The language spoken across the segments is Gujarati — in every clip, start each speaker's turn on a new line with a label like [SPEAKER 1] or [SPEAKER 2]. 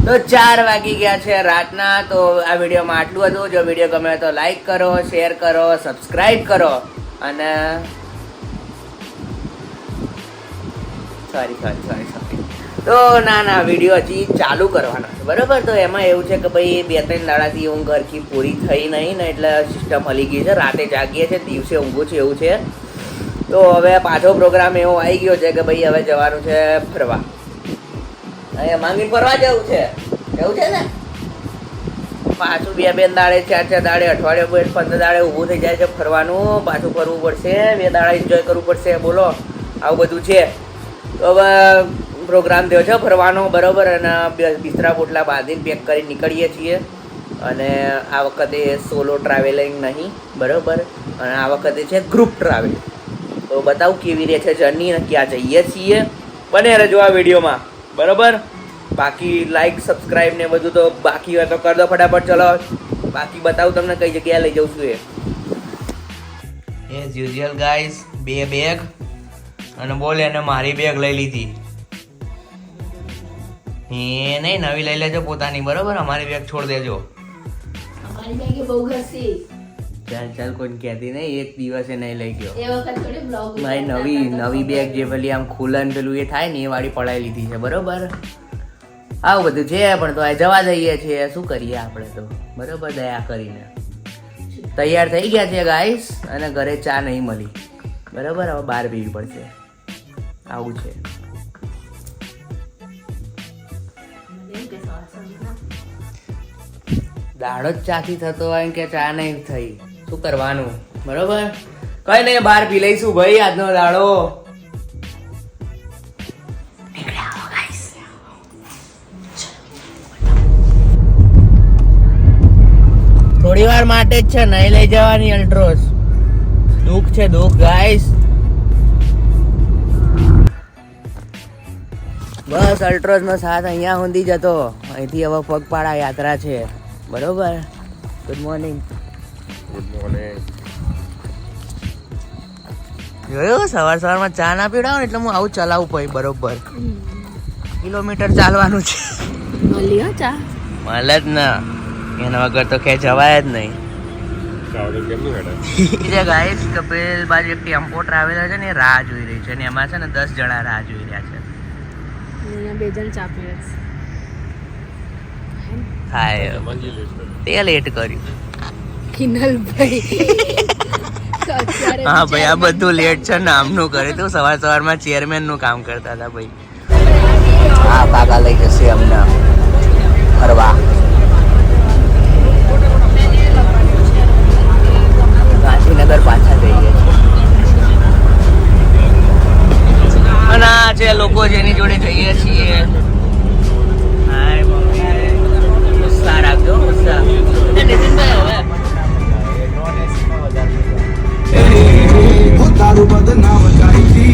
[SPEAKER 1] તો 4 વાગી ગયા છે રાતના. તો આ વિડીયોમાં આટલું હતું. જો વિડીયો ગમે તો લાઈક કરો, શેર કરો, સબસ્ક્રાઈબ કરો અને સોરી તો ના વિડીયો હજી ચાલુ કરવાનો છે બરાબર. તો એમાં એવું છે કે ભાઈ 2-3 દાડાથી ઊંઘ ઘરથી પૂરી થઈ નહીં ને એટલે સિસ્ટમ હલી ગઈ છે. રાતે જાગીએ છે, દિવસે ઊંઘું છે એવું છે. તો હવે પાછો પ્રોગ્રામ એવો આવી ગયો છે કે ભાઈ હવે જવાનું છે ફરવા. અહીંયા માંગી ફરવા જવું છે એવું છે ને. પાછું 2 દાડે 4 દાડે અઠવાડિયે 15 દાડે ઊભું થઈ જાય છે ફરવાનું. પાછું ફરવું પડશે, 2 દાડા એન્જોય કરવું પડશે. બોલો આવું બધું છે. તો હવે પ્રોગ્રામ થયો છે ફરવાનો બરાબર. અને બિસ્તરા પોટલા બાંધીને પેક કરી નીકળીએ છીએ. અને આ વખતે સોલો ટ્રાવેલિંગ નહીં બરાબર. અને આ વખતે છે ગ્રુપ ટ્રાવેલ. તો બતાવું કેવી રહે છે જર્ની અને ક્યાં જઈએ છીએ. બને રહેજો આ વિડીયોમાં બરાબર. બાકી લાઈક સબસ્ક્રાઈબ ને બધું તો બાકી હોય તો કરી દો ફટાફટ. ચલો બાકી બતાવું તમને કઈ જગ્યાએ લઈ જાઉં છું. એઝ યુઝ્યુઅલ ગાઈસ 2 બેગ અને બોલે અને મારી બેગ લઈ લીધી. એ નહીં નવી લઈ લેજો પોતાની બરોબર. અમારી બેગ છોડ દેજો.
[SPEAKER 2] અમારી બેગ બહુ ઘસી.
[SPEAKER 1] ચાલ કોઈ કહેતી નહીં. એક દિવસે નહીં લઈ ગયો.
[SPEAKER 2] એ વખત થોડી બ્લોગ
[SPEAKER 1] મારી નવી બેગ જે પેલી આમ ખુલન પેલું એ થાય ને એ વાળી પડાઈ લીધી છે બરોબર. આવું બધું છે પણ તો આ જવા દઈએ છીએ. શું કરીએ આપણે તો બરોબર દયા કરીને. તૈયાર થઈ ગયા છે ગાઈસ અને ઘરે ચા નહીં મળી બરાબર. હવે બહાર પીવી પડશે. આવું છે. દાડો જ ચાથી થતો હોય કે ચા નહીં થઈ. શું કરવાનું બરોબર. કઈ નહીં બહાર પી લઈશું ભાઈ આજનો દાડો. થોડી વાર માટે જ છે, નહીં લઈ જવાની અલ્ટ્રોસ. દુઃખ છે દુઃખ ગાઈસ. બસ અલ્ટ્રોસ નો સાથ અહીંયા સુધી જતો. અહીંથી હવે પગપાળા યાત્રા છે બરોબર. Good morning. જોયું સવારમાં ચા ના પીવડાવો ને એટલે હું આવું ચલાવું પછી બરોબર. કિલોમીટર ચાલવાનું છે.
[SPEAKER 2] મળ્યો ચા
[SPEAKER 1] મળે જ ના. એના વગર તો ક્યાંય જવાય જ નહીં. ગાઈસ કપિલ બાજુ એક ટેમ્પો ટ્રાવેલર છે ને એ રાહ જોઈ રહી છે ને એમાં છે ને 10 જણા રાહ જોઈ રહ્યા છે.
[SPEAKER 2] 2 જણ ચા પીવે
[SPEAKER 1] થાય તે લેટ કર્યું.
[SPEAKER 2] કિનલભાઈ
[SPEAKER 1] હા ભાઈ આ બધું લેટ છે નામનું કરે તો સવારમાં ચેરમેન નું કામ કરતા હતા ભાઈ. હા કાકા લઈ જશે અમને ફરવા. ગાંધીનગર પાછા જઈએ છીએ. અને આ છે લોકો જેની જોડે જઈએ છીએ. હાય મમ્મી ગુસ્સા રાખજો ગુસ્સા. નીતિનભાઈ હવે તારું બદનામ કરી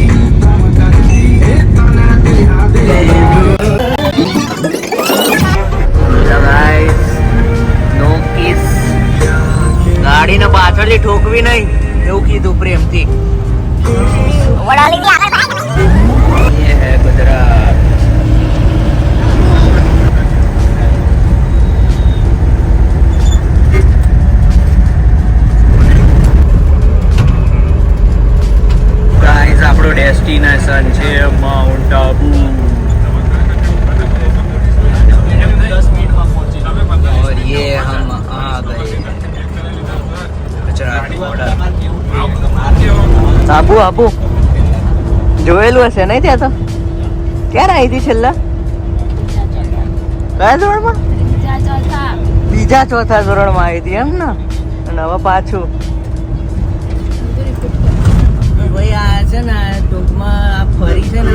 [SPEAKER 1] ગાડીને પાછળથી ઠોકવી નહીં એવું કીધું પ્રેમથી. ये है गुजरात. ગાઈસ આપણું ડેસ્ટિનેશન છે માઉન્ટ આબુ. और ये हम आ गए આબુ. આબુ જોયેલું હશે નહીં ત્યાં તો. ક્યારે આવી હતી છેલ્લા? કયા ધોરણમાં? બીજા ચોથા ધોરણમાં આવી હતી એમ ને. અને હવે પાછું ભાઈ આ છે ને ટૂંકમાં આ ફરી છે ને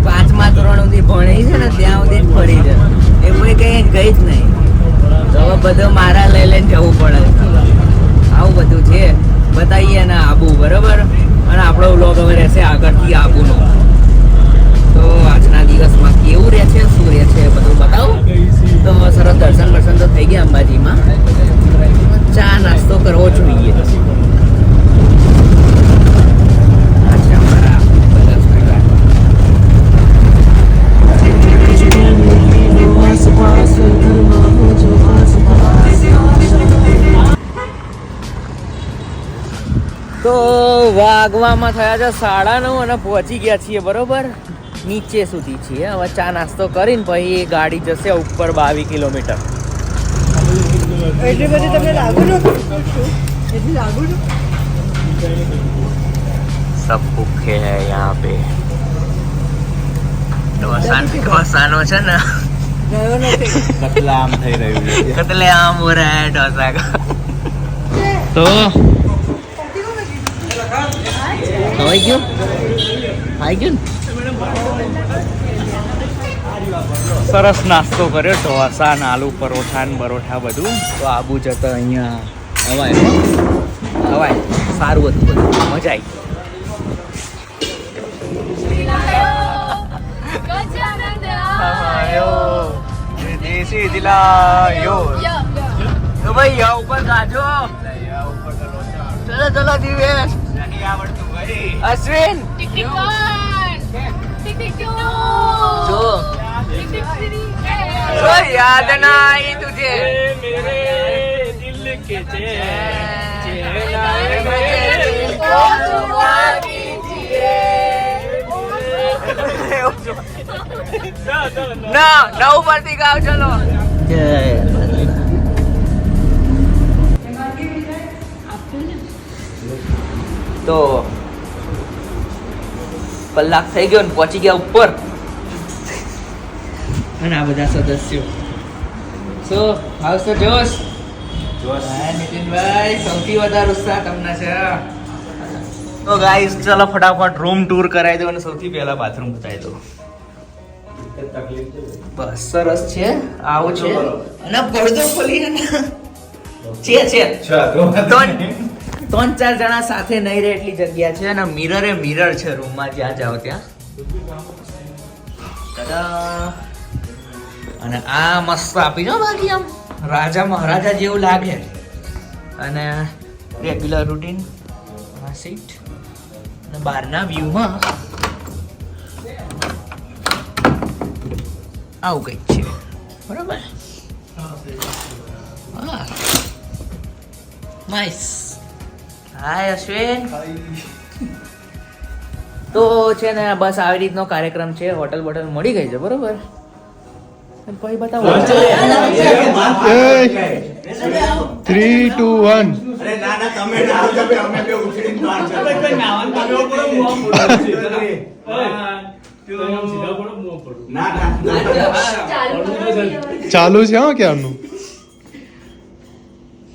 [SPEAKER 1] 5મા ધોરણ સુધી ભણી છે ને ત્યાં સુધી જ ફરી છે. એ કોઈ કઈ ગઈ જ નહીં. તો હવે બધું મારા લઈ લઈને જવું પડે. આવું બધું છે બતાવીએ ને આબુ બરાબર. અને આપણો વ્લોગ હવે રહેશે આગળથી આબુનો. તો આજના દિવસમાં કેવું રહે છે શું રહે છે બધું બતાવું. તો સરસ દર્શન તો થઈ ગયા અંબાજીમાં. ચા નાસ્તો કરવો જોઈએ. અચ્છા બરાબર. વાગવામાં થયા છે 9:30 અને પહોંચી ગયા છીએ બરોબર નીચે સુધી છીએ. હવે ચા નાસ્તો કરીને પછી ગાડી જશે ઉપર 22 કિલોમીટર.
[SPEAKER 2] એટલી બધી તમને લાગુ ન એટલી લાગુ ન
[SPEAKER 1] सब भूखे हैं यहाँ पे. डोसानो છે ને
[SPEAKER 2] ગયો નથી
[SPEAKER 3] કતલા આમ થઈ રહ્યું છે.
[SPEAKER 1] कतले आम हो रहा है डोसा का. तो આવી ગયું સરસ નાસ્તો કર્યો ઢોસા ને આલુ પરોઠા ને બરોઠા બધું. તો આબુ જતા અહીંયા હવાય સારું હતું બધું મજા આવી. દેશી દિલાયો તો ભાઈ યા ઉપર ગાજો. ચલો ચલો દિવેશ અશ્વિન જો જો યાદ ના आई तुझे मेरे दिल के ના ઉપરથી ગાવ ચલો. તો કલાક થઈ ગયો ને પહોંચી ગયા ઉપર. અને આ બધા સદસ્યો સો હાઉસ તો જોશ નીતિનભાઈ સૌથી વધારે ઉત્સાહ તમને છે. તો ગાઈસ ચલો ફટાફટ રૂમ ટૂર કરાવી દો અને સૌથી પહેલા બાથરૂમ બતાવી દો. બસ સરસ છે આવું છે અને પડદો ખોલી છે 3-4 જણા સાથે નહીં રહે એટલી જગ્યા છે અને મિરર છે રૂમમાં જ્યાં જાઓ ત્યાં. અને આ મસ્ત આપી દો બાકી આમ રાજા મહારાજા જેવું લાગે. અને રેગ્યુલર રૂટીન આ સીટ અને બહારના વ્યૂમાં આવું કંઈક છે બરાબર. હા નાઈસ. હાય અશ્વિન. તો છે ને બસ આવી રીતનો કાર્યક્રમ છે. હોટલ બોટલ મળી ગઈ છે બરોબર. પછી બતાવો
[SPEAKER 3] 3, 2, 1.
[SPEAKER 4] અરે ના તમે ના આવજો બે અમે બે ઉછળીને બહાર ચાલો. ના
[SPEAKER 3] ચાલુ છે હા ક્યારનું.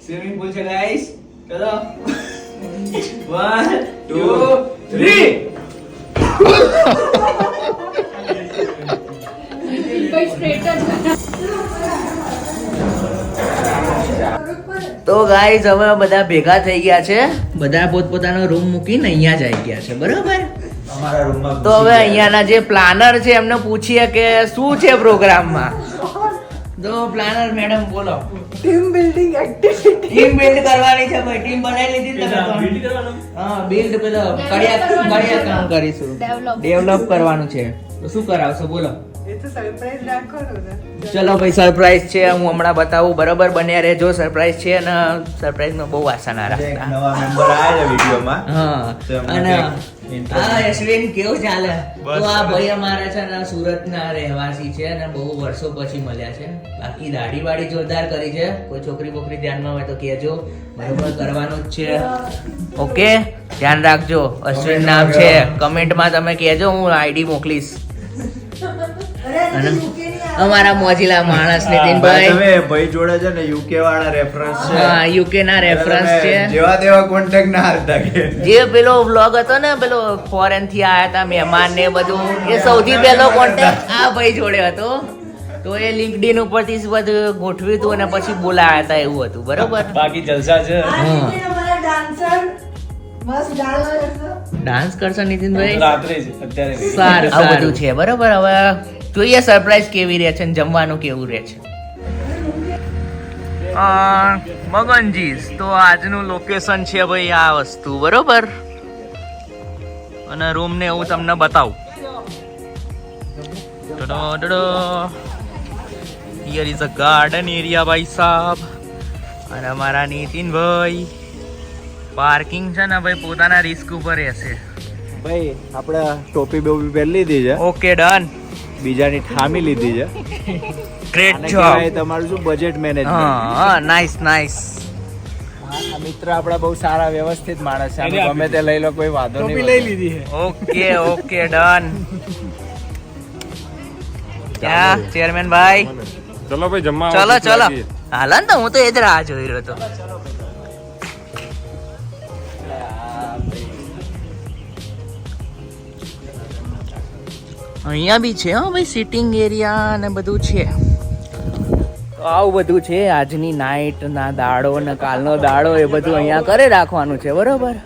[SPEAKER 1] સ્વિમિંગ પૂલ છે ગાઈસ. ચલો 1 2 3. તો ગાઈઝ હવે બધા ભેગા થઈ ગયા છે. બધા પોતપોતાનો રૂમ મૂકીને અહીંયા જ આવી ગયા છે બરાબર.
[SPEAKER 4] અમારા રૂમમાં
[SPEAKER 1] તો હવે અહીંયાના જે પ્લાનર છે એમને પૂછીએ કે શું છે પ્રોગ્રામમાં. તો પ્લાનર મેડમ બોલો.
[SPEAKER 2] Team building activity
[SPEAKER 1] team build કરવાની છે ભાઈ. ટીમ બનાવી લીધી તમે પણ. હા બિલ્ડ પેલો કડિયા કામ કરીશું. ડેવલપ કરવાનું છે. તો શું કરાવશો બોલો.
[SPEAKER 2] એ તો સરપ્રાઈઝ રાખવાનું ને.
[SPEAKER 1] ચલો ભાઈ સરપ્રાઈઝ છે હું હમણાં બતાવું બરાબર. બન્યા રહેજો. સરપ્રાઈઝ છે અને સરપ્રાઈઝમાં બહુ આશા ના
[SPEAKER 4] એક
[SPEAKER 1] રાખતા.
[SPEAKER 4] નવા મેમ્બર આવ્યા છે વિડીયોમાં.
[SPEAKER 1] હા
[SPEAKER 4] તો એમને
[SPEAKER 1] અને
[SPEAKER 4] કંઈક
[SPEAKER 1] હા યશવીન કેવું ચાલે?
[SPEAKER 4] બસ.
[SPEAKER 1] તો આ ભાઈ અમારા છે ને સુરતના રહેવાસી છે અને બહુ વર્ષો પછી મળ્યા છે. બાકી દાઢી વાડી જોરદાર કરી છે. કોઈ છોકરી બોકરી ધ્યાનમાં હોય તો કહેજો. બરોબર કરવાનું જ છે. ઓકે ધ્યાન રાખજો. અશ્વિન નામ છે. કમેન્ટમાં તમે કહેજો હું આઈડી મોકલીશ. અને અમારા મોજીલા માણસ નીતિનભાઈ
[SPEAKER 4] તમે ભાઈ જોડે છે ને યુકે વાળા રેફરન્સ છે.
[SPEAKER 1] હા યુકે ના રેફરન્સ છે.
[SPEAKER 4] જેવા તેવા કોન્ટેક્ટ ના હતા કે
[SPEAKER 1] જે પેલો વ્લોગ હતો ને પેલો ફોરેન થી આયા હતા મહેમાન ને બધું એ સૌથી પહેલો કોન્ટેક્ટ આ ભાઈ જોડે હતો. તો એ લિંક્ડઇન ઉપરથી જ બધું ગોઠવ્યું હતું અને પછી બોલાયા હતા એવું હતું બરોબર.
[SPEAKER 3] બાકી જલસા છે.
[SPEAKER 1] ડાન્સ કરશો નીતિનભાઈ?
[SPEAKER 3] રાત્રે જ અત્યારે નહીં.
[SPEAKER 1] સારું આ બધું છે બરોબર. હવે જોઈએ સરપ્રાઈઝ કેવી રહે છે ને જમવાનું કેવું રહે છે. મગનજીસ તો આજનું લોકેશન છે ભાઈ આ વસ્તુ બરોબર. અને રૂમ ને હું તમને બતાવું. Here is a garden area ભાઈ સાહેબ. અને અમારા નીતિનભાઈ પાર્કિંગ છે ને ભાઈ પોતાના રિસ્ક ઉપર રહેશે.
[SPEAKER 5] ભાઈ આપણે ટોપી બોપી પહેરી લીધી છે,
[SPEAKER 1] ઓકે ડન.
[SPEAKER 5] બીજાની ઠામી લીધી છે.
[SPEAKER 1] ગ્રેટ
[SPEAKER 5] આને
[SPEAKER 1] જોબ.
[SPEAKER 5] કહેવાય તમારું શું બજેટ મેનેજમેન્ટ.
[SPEAKER 1] હા નાઈસ નાઈસ.
[SPEAKER 5] મિત્ર આપણા બહુ સારા વ્યવસ્થિત માણસ છે, આનું ગમે તે લઈ લો, કોઈ વાંધો નહીં. લઈ લીધી છે.
[SPEAKER 1] Okay okay done. ક્યાં ચેરમેન ભાઈ?
[SPEAKER 3] ચલો ભાઈ જમવા
[SPEAKER 1] ચલો ચલો હાલ ને, તો હું તો એ જ રાહ જોઈ રહ્યો હતો. અહીંયા બી છે હો ભાઈ સિટિંગ એરિયા ને બધું છે. તો આવું બધું છે. આજની નાઈટ ના દાડો ને કાલનો દાડો એ બધું અહીંયા કરે રાખવાનું છે, બરોબર.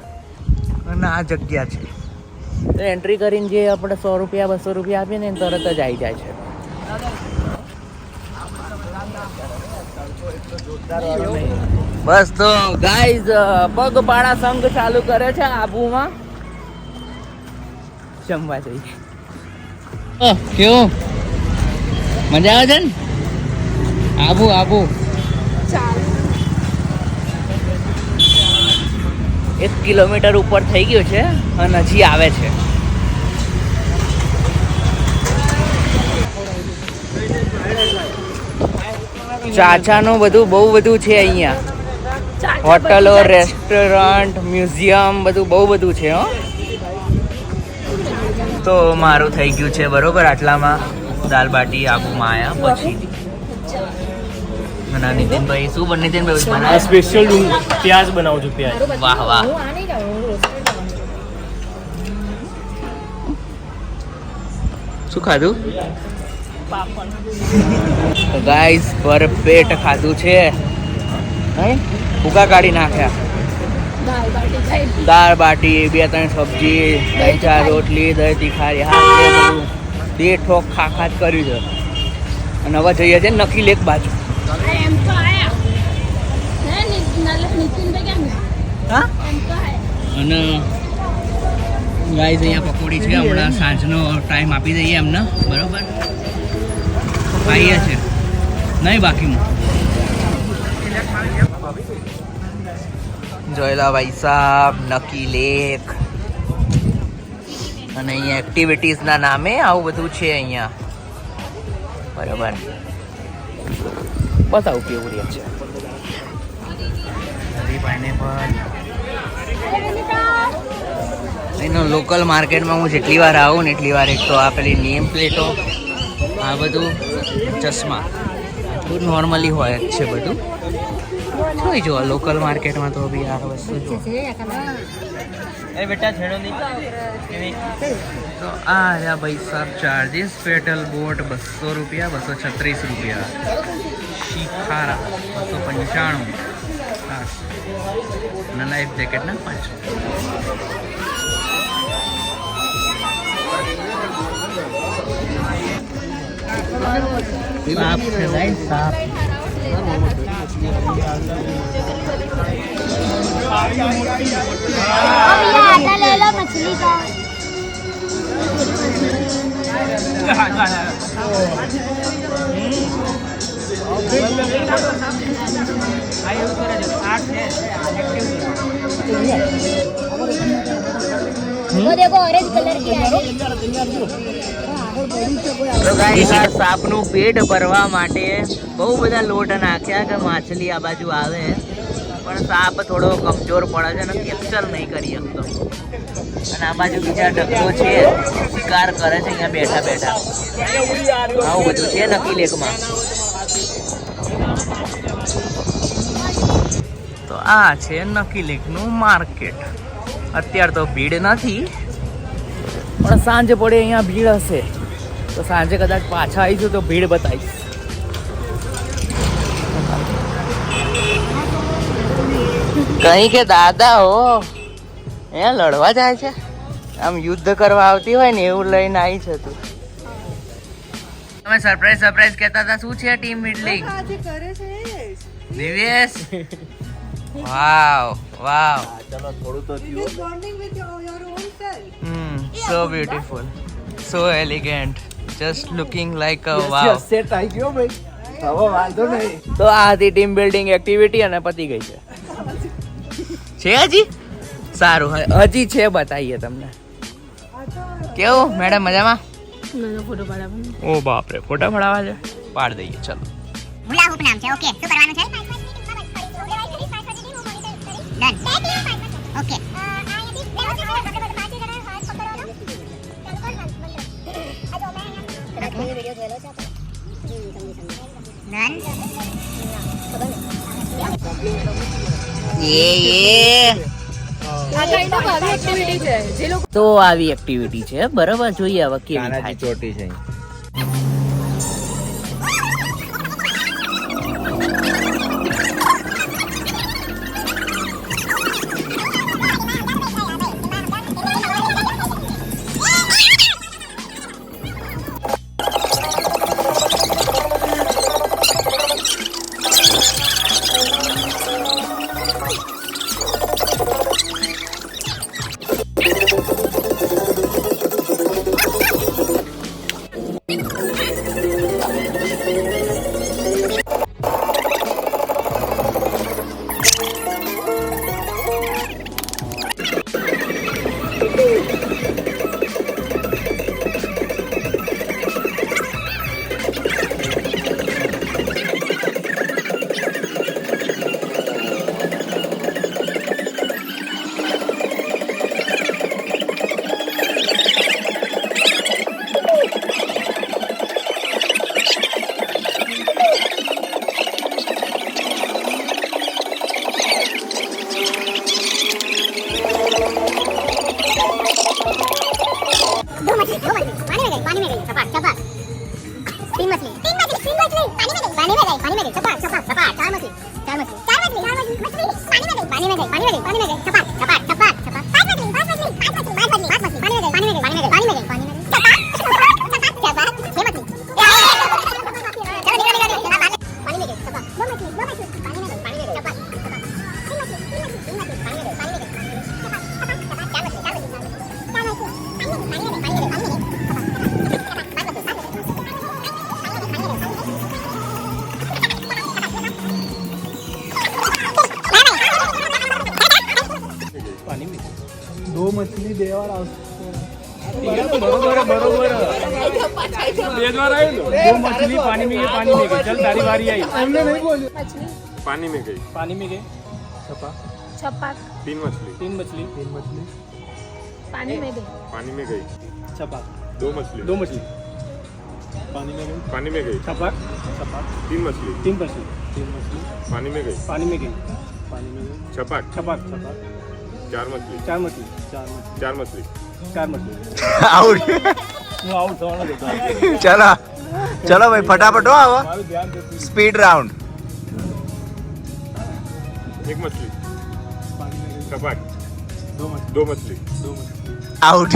[SPEAKER 1] અને આ જગ્યા છે તો એન્ટ્રી કરીને જે આપણે 100 રૂપિયા 200 રૂપિયા આપીએ ને તરત જ આવી જાય છે. બસ તો ગાઈઝ પગપાળા સંઘ ચાલુ કરે છે આબુમાં. જમવા જઈએ. કેવું મજા આવે છે ને? આબુ આબુ 1 કિલોમીટર ઉપર થઈ ગયું છે અને હજી આવે છે. ચાચાનું બધું બહુ બધું છે અહીંયા. હોટલો, રેસ્ટોરન્ટ, મ્યુઝિયમ બધું બહુ બધું છે હો. તો મારું થઈ ગયું છે બરોબર આટલામાં દાલ બાટી આબુમાં આયા પછી. અને નીતિનભાઈ શું બને? નીતિનભાઈ બનાવે
[SPEAKER 3] સ્પેશિયલ પ્યાજ બનાવું છું, પ્યાજ.
[SPEAKER 1] વાહ વાહ. શું ખાધું? ગાઈસ ભરપેટ ખાધું છે. ભૂકા કાઢી નાખ્યા. દાળ બાટી, 2-3 સબ્જી, 3-4 રોટલી, દહીં તીખારી, હા એ બધું બે ઠોક ખા જ કર્યું છે. અને હવે જઈએ છીએ નખી લેક બાજુ. હા અને ગાઈસ અહીંયા પકોડી છે. હમણાં સાંજનો ટાઈમ આપી દઈએ એમને, બરોબર. ખાઈએ છે નહીં બાકી જોયેલા ભાઈ સાહેબ નકી લેક. અને અહીંયા એક્ટિવિટીઝના નામે આવું બધું છે અહીંયા, બરાબર. બસ આવું કેવું રહે છે. એનો લોકલ માર્કેટમાં હું જેટલી વાર આવું ને એટલી વાર એક તો આ પેલી નેમ પ્લેટો, આ બધું ચશ્મા આટલું નોર્મલી હોય જ છે બધું. જોઈ જો લોકલ માર્કેટમાં તો બી આ વસ્તુ જો. બેટા છેડો નહીં. તો આ રહ્યા ભાઈ સાહેબ ચાર્જીસ. પેટલ બોટ 200 રૂપિયા, 236 રૂપિયા. શિખારા 295. અને લાઈફ જેકેટના 5. સાપ છે ભાઈ સાપ.
[SPEAKER 6] ले लो मछली का. वो देखो ऑरेंज कलर की है.
[SPEAKER 1] તો ગાઈસ આ સાપનું પેટ ભરવા માટે બહુ બધા લોટ નાખ્યા કે માછલી આ બાજુ આવે, પણ સાપ થોડો કમજોર પડે છે ને કેપ્ચર નહીં કરી શકતો. અને આ બાજુ બીજા ડગલો છે શિકાર કરે છે અહીંયા બેઠા બેઠા. આવું બધું છે નકી લેકમાં. તો આ છે નકી લેકનું માર્કેટ. અત્યારે તો ભીડ નથી, પણ સાંજે પડે અહીંયા ભીડ હશે. તો સાંજે કદાચ પાછા આવીશું તો ભીડ બતાવીશ. કहीं કે દાદા હો અહીંયા લડવા જાય છે, આમ યુદ્ધ કરવા આવતી હોય ને એવું લઈને આવી છે તું. તમે સરપ્રાઈઝ કહેતા હતા, શું છે ટીમ બિલ્ડિંગ?
[SPEAKER 2] આજે કરે છે
[SPEAKER 1] દિવેશ. વાવ વાવ.
[SPEAKER 5] ચલો થોડું તો
[SPEAKER 2] It is bonding with your own self.
[SPEAKER 1] so beautiful, so elegant, just looking like a wow.
[SPEAKER 5] Set આવી ગયો ભાઈ, હવે વાંધો નહીં.
[SPEAKER 1] તો આ હતી ટીમ બિલ્ડિંગ એક્ટિવિટી અને પતી ગઈ છે. છે હજી સારું હજી છે બતાવીએ તમને કેવું મેડમ મજામાં ઓ બાપરે ફોટા પડાવવા છે પાડ દઈએ ચલો
[SPEAKER 6] હુલા હુપ નામ છે ઓકે શું કરવાનું છે ડન ઓકે
[SPEAKER 1] તો આવી એક્ટિવિટી છે બરાબર જોઈએ હવે કેવી થાય
[SPEAKER 5] કાનાજી ચોટી છે
[SPEAKER 6] पानी में गई सपाट सपाट तीन मछली पानी में गई सपाट सपाट सपाट चार मछली पानी में गई सपाट सपाट सपाट पांच मछली पानी में गई पानी में गई सपाट सपाट छह मछली पानी में गई सपाट दो मछली पानी में गई सपाट
[SPEAKER 5] दो मछली दे और
[SPEAKER 3] बरोबर दो मछली पानी में गई चल तारी बारी आई
[SPEAKER 5] हमने नहीं बोली
[SPEAKER 3] पानी में गई
[SPEAKER 2] छपाक
[SPEAKER 3] तीन मछली
[SPEAKER 2] पानी में गई
[SPEAKER 3] पानी में गई
[SPEAKER 5] छपाक
[SPEAKER 3] दो मछली
[SPEAKER 5] पानी
[SPEAKER 3] पानी में गई
[SPEAKER 5] छपाक
[SPEAKER 3] तीन मछली पानी में गई छपाक चार मछली
[SPEAKER 5] आउट चलो चलो भाई फटाफट हो आवा स्पीड राउंड
[SPEAKER 3] एक मछली छपाक दो मछली
[SPEAKER 5] आउट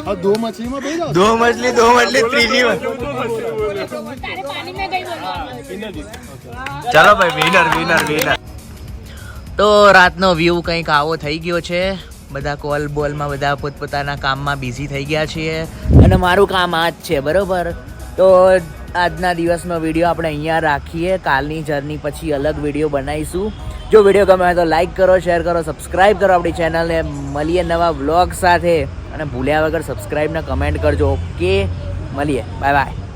[SPEAKER 4] और दो मछली में भेजो
[SPEAKER 5] दो मछली ત્રીજી ચલો ભાઈ વિનર
[SPEAKER 1] તો રાતનો વ્યૂ કંઈક આવો થઈ ગયો છે બધા કોલ બોલમાં બધા પોતપોતાના કામમાં બિઝી થઈ ગયા છીએ અને મારું કામ આ જ છે બરોબર તો આજના દિવસનો વિડીયો આપણે અહીંયા રાખીએ કાલની જર્ની પછી અલગ વિડીયો બનાવીશું જો વિડીયો ગમે તો લાઈક કરો શેર કરો સબસ્ક્રાઈબ કરો આપણી ચેનલને મળીએ નવા વ્લોગ સાથે અને ભૂલ્યા વગર સબસ્ક્રાઈબ ને કમેન્ટ કરજો ઓકે મળીએ બાય બાય